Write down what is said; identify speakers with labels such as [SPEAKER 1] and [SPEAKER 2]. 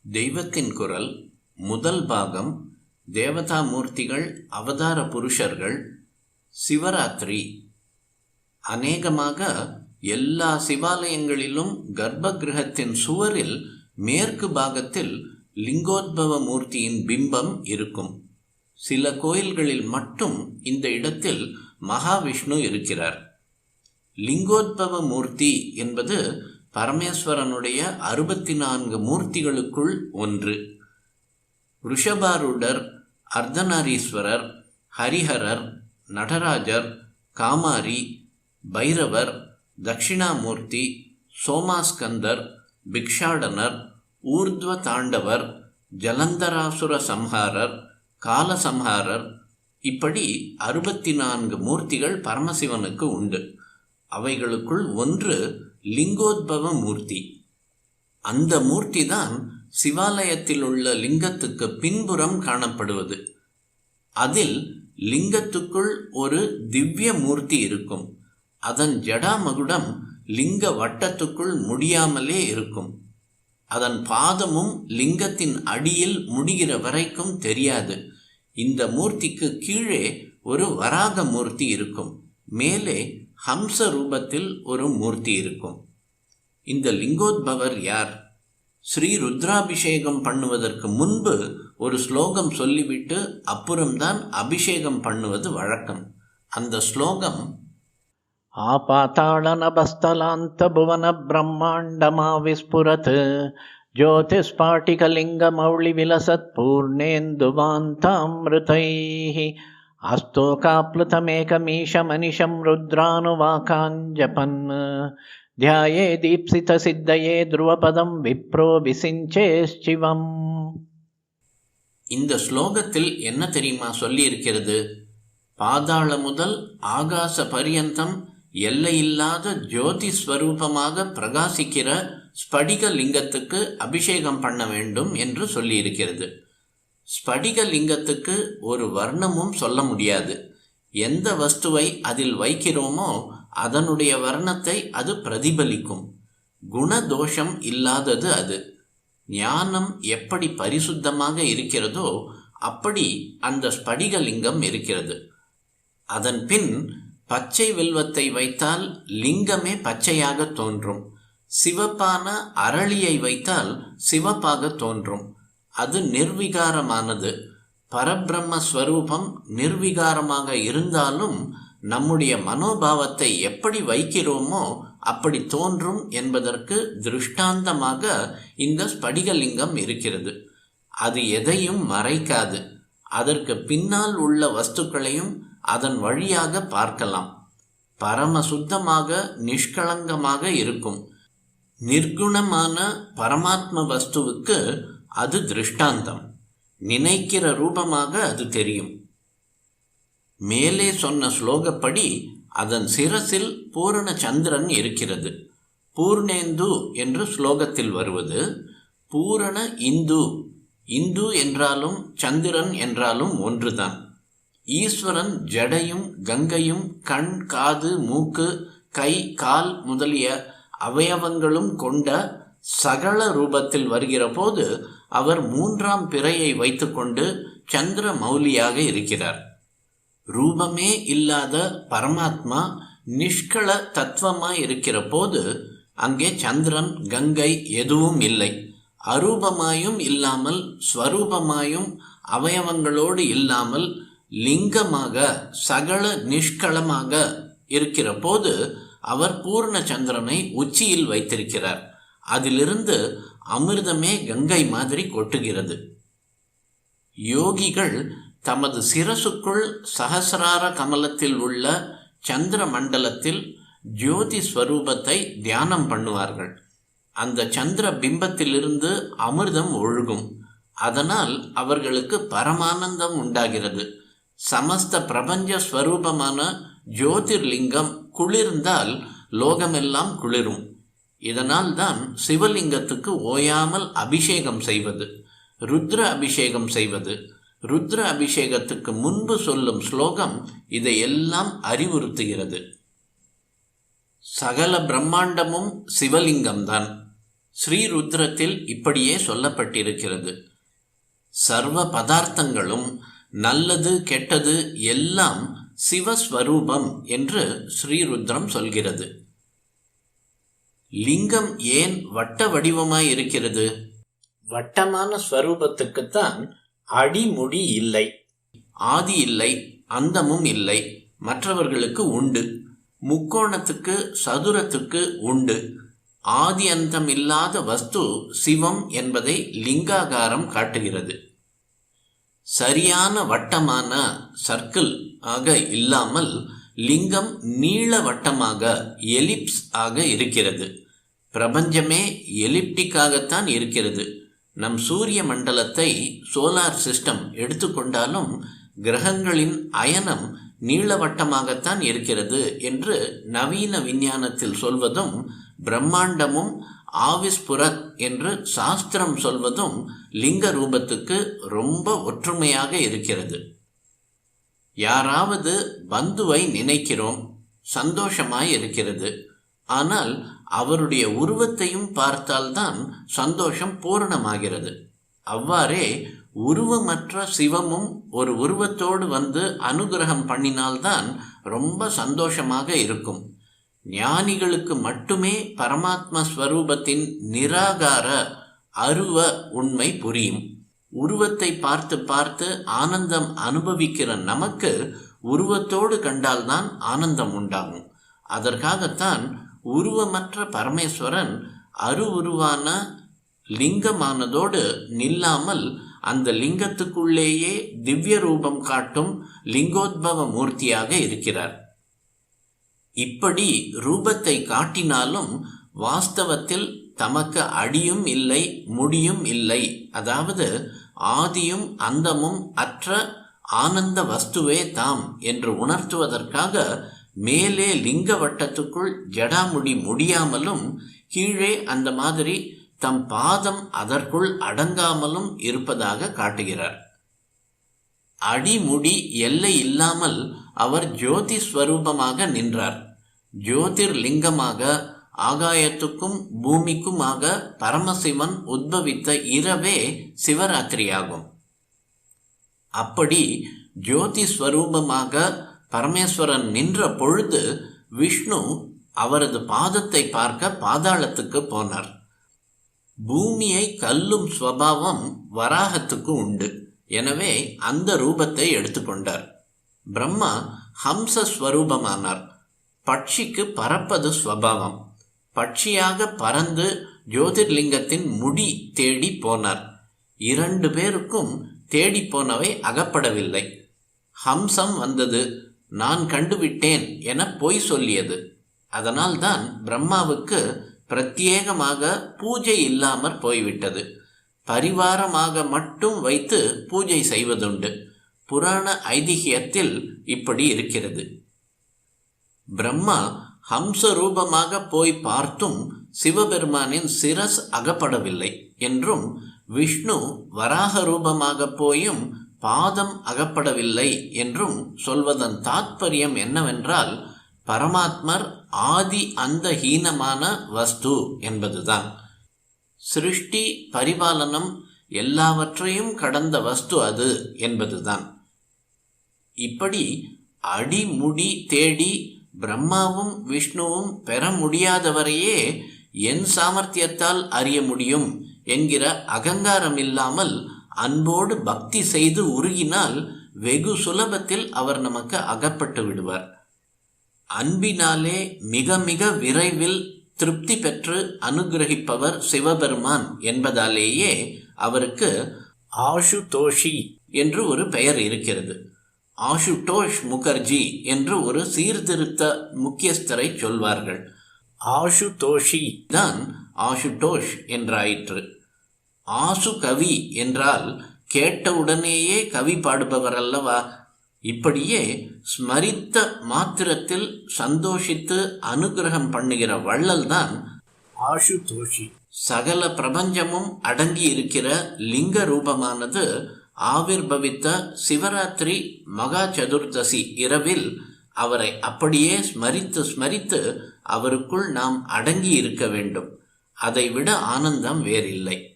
[SPEAKER 1] தெய்வத்தின் குரல் முதல் பாகம். தேவதா மூர்த்திகள், அவதார புருஷர்கள், சிவராத்திரி. அநேகமாக எல்லா சிவாலயங்களிலும் கர்ப்ப கிரகத்தின் சுவரில் மேற்கு பாகத்தில் லிங்கோத்பவ மூர்த்தியின் பிம்பம் இருக்கும். சில கோயில்களில் மட்டும் இந்த இடத்தில் மகாவிஷ்ணு இருக்கிறார். லிங்கோத்பவ மூர்த்தி என்பது பரமேஸ்வரனுடைய 64 மூர்த்திகளுக்குள் ஒன்று. ரிஷபாரூடர், அர்த்தநாரீஸ்வரர், ஹரிஹரர், நடராஜர், காமாரி, பைரவர், தட்சிணாமூர்த்தி, சோமாஸ்கந்தர், பிக்ஷாடனர், ஊர்த்வ தாண்டவர், ஜலந்தராசுர சம்ஹாரர், காலசம்ஹாரர், இப்படி 64 மூர்த்திகள் பரமசிவனுக்கு உண்டு. அவைகளுக்குள் ஒன்று லிங்கோத்பவ மூர்த்தி. அந்த மூர்த்தி தான் சிவாலயத்தில் உள்ள லிங்கத்துக்கு பின்புறம் காணப்படுவது. அதில் லிங்கத்துக்குள் ஒரு திவ்ய மூர்த்தி இருக்கும். அதன் ஜடாமகுடம் லிங்க வட்டத்துக்குள் முடியாமலே இருக்கும். அதன் பாதமும் லிங்கத்தின் அடியில் முடிகிற வரைக்கும் தெரியாது. இந்த மூர்த்திக்கு கீழே ஒரு வராக மூர்த்தி இருக்கும். மேலே ஹம்ச ரூபத்தில் ஒரு மூர்த்தி இருக்கும். இந்த லிங்கோத்பவர் யார்? ஸ்ரீ ருத்ராபிஷேகம் பண்ணுவதற்கு முன்பு ஒரு ஸ்லோகம் சொல்லிவிட்டு அப்புறம்தான் அபிஷேகம் பண்ணுவது வழக்கம். அந்த ஸ்லோகம்:
[SPEAKER 2] ஆபாதாள நபஸ்தலாந்த புவன பிரம்மாண்டமா விஸ்புரத் ஜோதிஸ்பாட்டிகலிங்க மௌளி விலசத் பூர்ணேந்துவாந்தாமிருதைஹி அஸ்தோகாப்ளுதமேகமீஷமனிஷம் ருத்ரானுவாகாஞ்சபன் தியாயே தீப்சித சித்தயே த்ருவபதம் விப்ரோ விசிஞ்சேஷ்சிவம்.
[SPEAKER 1] இந்த ஸ்லோகத்தில் என்ன தெரியுமா சொல்லி இருக்கிறது? பாதாள முதல் ஆகாச பரியந்தம் எல்லையில்லாத ஜோதி ஸ்வரூபமாக பிரகாசிக்கிற ஸ்படிக லிங்கத்துக்கு அபிஷேகம் பண்ண வேண்டும் என்று சொல்லியிருக்கிறது. ஸ்படிக லிங்கத்துக்கு ஒரு வர்ணமும் சொல்ல முடியாது. எந்த வஸ்துவை அதில் வைக்கிறோமோ அதனுடைய வர்ணத்தை அது பிரதிபலிக்கும். குணதோஷம் இல்லாதது அது. ஞானம் எப்படி பரிசுத்தமாக இருக்கிறதோ அப்படி அந்த ஸ்படிகலிங்கம் இருக்கிறது. அதன் பின் பச்சை வில்வத்தை வைத்தால் லிங்கமே பச்சையாக தோன்றும். சிவப்பான அரளியை வைத்தால் சிவப்பாக தோன்றும். அது நிர்விகாரமானது. பரபிரம்மஸ்வரூபம் நிர்விகாரமாக இருந்தாலும் நம்முடைய மனோபாவத்தை எப்படி வைக்கிறோமோ அப்படி தோன்றும் என்பதற்கு திருஷ்டாந்தமாக இந்த ஸ்படிகலிங்கம் இருக்கிறது. அது எதையும் மறைக்காது. அதற்கு பின்னால் உள்ள வஸ்துக்களையும் அதன் வழியாக பார்க்கலாம். பரம சுத்தமாக நிஷ்களங்கமாக இருக்கும். நிர்குணமான பரமாத்ம வஸ்துவுக்கு அது திருஷ்டாந்தம். நினைக்கிற ரூபமாக அது தெரியும். மேலே சொன்ன ஸ்லோகப்படி அதன் சிரசில் பூரண சந்திரன் இருக்கிறது. பூர்ணேந்து என்று ஸ்லோகத்தில் வருவது பூரண இந்து. இந்து என்றாலும் சந்திரன் என்றாலும் ஒன்றுதான். ஈஸ்வரன் ஜடையும் கங்கையும் கண், காது, மூக்கு, கை, கால் முதலிய அவயவங்களும் கொண்ட சகல ரூபத்தில் வருகிற போது அவர் 3ஆம் பிறையை வைத்துக்கொண்டு சந்திர மௌலியாக இருக்கிறார். ரூபமே இல்லாத பரமாத்மா நிஷ்கள தத்துவமாய் இருக்கிற போது அங்கே சந்திரன், கங்கை எதுவும் இல்லை. அரூபமாயும் இல்லாமல் ஸ்வரூபமாயும் அவயவங்களோடு இல்லாமல் லிங்கமாக சகல நிஷ்களமாக இருக்கிற போது அவர் பூர்ண சந்திரனை உச்சியில் வைத்திருக்கிறார். அதிலிருந்து அமிர்தமே கங்கை மாதிரி கொட்டுகிறது. யோகிகள் தமது சிரசுக்குள் சஹசிரார கமலத்தில் உள்ள சந்திர மண்டலத்தில் ஜோதி ஸ்வரூபத்தை தியானம் பண்ணுவார்கள். அந்த சந்திர பிம்பத்திலிருந்து அமிர்தம் ஒழுகும். அதனால் அவர்களுக்கு பரமானந்தம் உண்டாகிறது. சமஸ்த பிரபஞ்ச ஸ்வரூபமான ஜோதிர்லிங்கம் குளிர்ந்தால் லோகமெல்லாம் குளிரும். இதனால் தான் சிவலிங்கத்துக்கு ஓயாமல் அபிஷேகம் செய்வது, ருத்ர அபிஷேகம் செய்வது. ருத்ர அபிஷேகத்துக்கு முன்பு சொல்லும் ஸ்லோகம் இதையெல்லாம் அறிவுறுத்துகிறது. சகல பிரம்மாண்டமும் சிவலிங்கம்தான். ஸ்ரீருத்ரத்தில் இப்படியே சொல்லப்பட்டிருக்கிறது. சர்வ பதார்த்தங்களும் நல்லது கெட்டது எல்லாம் சிவஸ்வரூபம் என்று ஸ்ரீருத்ரம் சொல்கிறது. லிங்கம் ஏன் வட்ட வடிவமாய் இருக்கிறது? வட்டமான ஸ்வரூபத்துக்குத்தான் அடிமுடி இல்லை, ஆதி இல்லை, அந்தமும் இல்லை. மற்றவர்களுக்கு உண்டு. முக்கோணத்துக்கு சதுரத்துக்கு உண்டு. ஆதி அந்தம் இல்லாத வஸ்து சிவம் என்பதை லிங்காகாரம் காட்டுகிறது. சரியான வட்டமான சர்க்கிள் ஆக இல்லாமல் லிங்கம் நீள வட்டமாக எலிப்ஸ் ஆக இருக்கிறது. பிரபஞ்சமே எலிப்டிக்காகத்தான் இருக்கிறது. நம் சூரிய மண்டலத்தை சோலார் சிஸ்டம் எடுத்துக்கொண்டாலும் கிரகங்களின் அயனம் நீளவட்டமாகத்தான் இருக்கிறது என்று நவீன விஞ்ஞானத்தில் சொல்வதும், பிரம்மாண்டமும் ஆவிஸ்புரத் என்று சாஸ்திரம் சொல்வதும் லிங்க ரூபத்துக்கு ரொம்ப ஒற்றுமையாக இருக்கிறது. யாராவது பந்துவை நினைக்கிறோம், சந்தோஷமாய் இருக்கிறது. ஆனால் அவருடைய உருவத்தையும் பார்த்தால்தான் சந்தோஷம் பூரணமாகிறது. அவ்வாறே உருவமற்ற சிவமும் ஒரு உருவத்தோடு வந்து அனுகிரகம் பண்ணினால்தான் ரொம்ப சந்தோஷமாக இருக்கும். ஞானிகளுக்கு மட்டுமே பரமாத்ம ஸ்வரூபத்தின் நிராகார அருவ உண்மை புரியும். உருவத்தை பார்த்து பார்த்து ஆனந்தம் அனுபவிக்கிற நமக்கு உருவத்தோடு கண்டால்தான் ஆனந்தம் உண்டாகும். அதற்காகத்தான் உருவமற்ற பரமேஸ்வரன் அருவுருவான லிங்கமானதோடு நில்லாமல் அந்த லிங்கத்துக்குள்ளேயே திவ்ய ரூபம் காட்டும் லிங்கோத்பவ மூர்த்தியாக இருக்கிறார். இப்படி ரூபத்தை காட்டினாலும் வாஸ்தவத்தில் தமக்கு அடியும் இல்லை, முடியும் இல்லை, அதாவது ஆதியும் அந்தமும் அற்ற ஆனந்த வஸ்துவே தாம் என்று உணர்த்துவதற்காக மேலே லிங்க வட்டத்துக்குள் ஜடாமுடி முடியாமலும் கீழே அந்த மாதிரி தம் பாதம் அதற்குள் அடங்காமலும் இருப்பதாக காட்டுகிறார். அடிமுடி எல்லை இல்லாமல் அவர் ஜோதி ஸ்வரூபமாக நின்றார். ஜோதிர் லிங்கமாக ஆகாயத்துக்கும் பூமிக்குமாக பரமசிவன் உத்பவித்த இரவே சிவராத்திரியாகும். அப்படி ஜோதி ஸ்வரூபமாக பரமேஸ்வரன் நின்ற பொழுது விஷ்ணு அவரது பாதத்தை பார்க்க பாதாளத்துக்கு போனார். பூமியை கல்லும் ஸ்வபாவம் வராகத்துக்கு உண்டு. எனவே அந்த ரூபத்தை எடுத்துக்கொண்டார். பிரம்மா ஹம்சஸ்வரூபமானார். பட்சிக்கு பறப்பது ஸ்வபாவம். பட்சியாக பறந்து ஜோதிர்லிங்கத்தின் முடி தேடி போனார். 2 பேருக்கும் தேடி போனவை அகப்படவில்லை. ஹம்சம் வந்தது, நான் கண்டுவிட்டேன் என பொய் சொல்லியது. அதனால்தான் பிரம்மாவுக்கு பிரத்யேகமாக பூஜை இல்லாமற் போய்விட்டது. பரிவாரமாக மட்டும் வைத்து பூஜை செய்வதுண்டு. புராண ஐதிஹியத்தில் இப்படி இருக்கிறது. பிரம்மா ஹம்ச ரூபமாக போய் பார்த்தும் சிவபெருமானின் சிரஸ் அகப்படவில்லை என்றும், விஷ்ணு வராக ரூபமாக போயும் பாதம் அகப்படவில்லை என்றும் சொல்வதன் தாத்பரியம் என்னவென்றால், பரமாத்மர் ஆதி அந்த ஹீனமான வஸ்து என்பதுதான். சிருஷ்டி பரிபாலனம் எல்லாவற்றையும் கடந்த வஸ்து அது என்பதுதான். இப்படி அடிமுடி தேடி பிரம்மாவும் விஷ்ணுவும் பெற முடியாதவரையே என் சாமர்த்தியத்தால் அறிய முடியும் என்கிற அகங்காரம் இல்லாமல் அன்போடு பக்தி செய்து உருகினால் வெகு சுலபத்தில் அவர் நமக்கு அகப்பட்டு விடுவார். அன்பினாலே மிக மிக விரைவில் திருப்தி பெற்று அனுகிரகிப்பவர் சிவபெருமான் என்பதாலேயே அவருக்கு ஆஷுதோஷி என்று ஒரு பெயர் இருக்கிறது. ஆஷுதோஷ் முகர்ஜி என்று ஒரு சீர்திருத்த முக்கியஸ்தரை சொல்வார்கள். ஆஷுதோஷி தான் ஆஷுதோஷ் என்றாயிற்று. ஆசு கவி என்றால் கேட்டவுடனேயே கவி பாடுபவர் அல்லவா? இப்படியே ஸ்மரித்த மாத்திரத்தில் சந்தோஷித்து அனுகிரகம் பண்ணுகிற வள்ளல் தான் ஆஷுதோஷி. சகல பிரபஞ்சமும் அடங்கி இருக்கிற லிங்க ரூபமானது ஆவிர்பவித்த சிவராத்திரி மகா சதுர்தசி இரவில் அவரை அப்படியே ஸ்மரித்து ஸ்மரித்து அவருக்குள் நாம் அடங்கி இருக்க வேண்டும். அதைவிட ஆனந்தம் வேறில்லை.